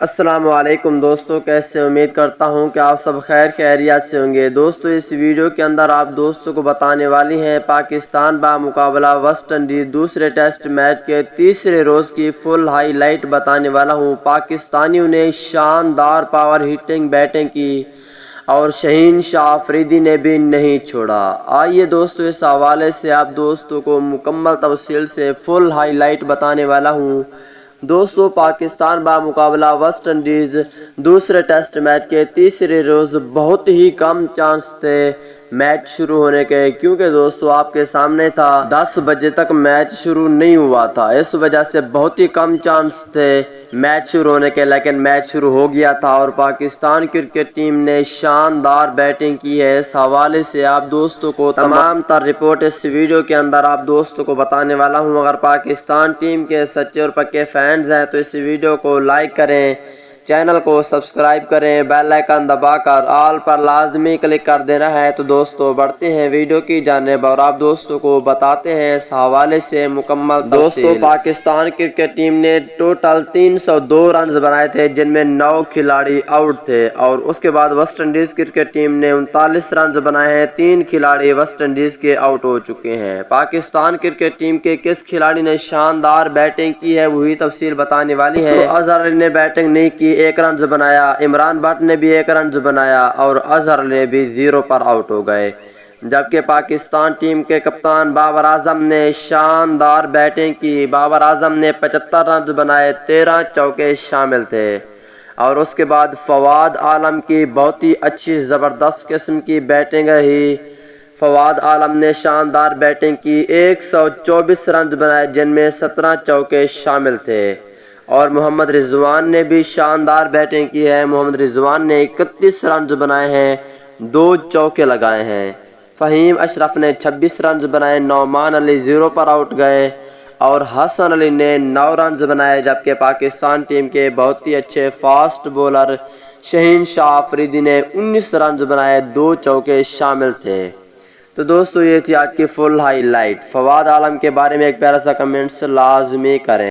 السلام علیکم دوستو، کیسے امید کرتا ہوں کہ آپ سب خیر خیریت سے ہوں گے۔ دوستو اس ویڈیو کے اندر آپ دوستوں کو بتانے والی ہیں پاکستان بمقابلہ ویسٹ انڈیز دوسرے ٹیسٹ میچ کے تیسرے روز کی فل ہائی لائٹ بتانے والا ہوں۔ پاکستانیوں نے شاندار پاور ہٹنگ بیٹنگ کی اور شاندار نے بھی نہیں چھوڑا۔ آئیے دوستو اس حوالے سے آپ دوستوں کو مکمل تفصیل سے فل ہائی لائٹ بتانے والا ہوں۔ دوستو پاکستان بمقابلہ ویسٹ انڈیز دوسرے ٹیسٹ میچ کے تیسرے روز بہت ہی کم چانس تھے میچ شروع ہونے کے، کیونکہ دوستو آپ کے سامنے تھا 10 بجے تک میچ شروع نہیں ہوا تھا، اس وجہ سے بہت ہی کم چانس تھے میچ شروع ہونے کے، لیکن میچ شروع ہو گیا تھا اور پاکستان کرکٹ ٹیم نے شاندار بیٹنگ کی ہے۔ اس حوالے سے آپ دوستوں کو تمام تر رپورٹ اس ویڈیو کے اندر آپ دوستوں کو بتانے والا ہوں۔ اگر پاکستان ٹیم کے سچے اور پکے فینز ہیں تو اس ویڈیو کو لائک کریں، چینل کو سبسکرائب کریں، بیل آئیکن دبا کر آل پر لازمی کلک کر دینا ہے۔ تو دوستو بڑھتے ہیں ویڈیو کی جانب اور آپ دوستوں کو بتاتے ہیں اس حوالے سے مکمل تفصیل۔ دوستو پاکستان کرکٹ ٹیم نے ٹوٹل 302 رنز بنائے تھے، جن میں 9 کھلاڑی آؤٹ تھے، اور اس کے بعد ویسٹ انڈیز کرکٹ ٹیم نے 39 رنز بنائے ہیں، 3 کھلاڑی ویسٹ انڈیز کے آؤٹ ہو چکے ہیں۔ پاکستان کرکٹ ٹیم کے کس کھلاڑی نے شاندار بیٹنگ کی ہے وہی تفصیل بتانے والی ہے۔ اظہر علی نے بیٹنگ نہیں کی، 1 رنز بنایا، عمران بٹ نے بھی 1 رنز بنایا اور اظہر علی نے بھی 0 پر آؤٹ ہو گئے، جبکہ پاکستان ٹیم کے کپتان بابر اعظم نے شاندار بیٹنگ کی۔ بابر اعظم نے 75 رنز بنائے، 13 چوکے شامل تھے، اور اس کے بعد فواد عالم کی بہت ہی اچھی زبردست قسم کی بیٹنگ رہی۔ فواد عالم نے شاندار بیٹنگ کی، 124 رنز بنائے، جن میں 17 چوکے شامل تھے، اور محمد رضوان نے بھی شاندار بیٹنگ کی ہے۔ محمد رضوان نے 31 رنز بنائے ہیں، 2 چوکے لگائے ہیں۔ فہیم اشرف نے 26 رنز بنائے، نعمان علی 0 پر آؤٹ گئے، اور حسن علی نے 9 رنز بنائے، جبکہ پاکستان ٹیم کے بہت ہی اچھے فاسٹ بولر شاندار نے 19 رنز بنائے، 2 چوکے شامل تھے۔ تو دوستو یہ تھی آج کی فل ہائی لائٹ۔ فواد عالم کے بارے میں ایک پیارا سا کمنٹس لازمی کریں۔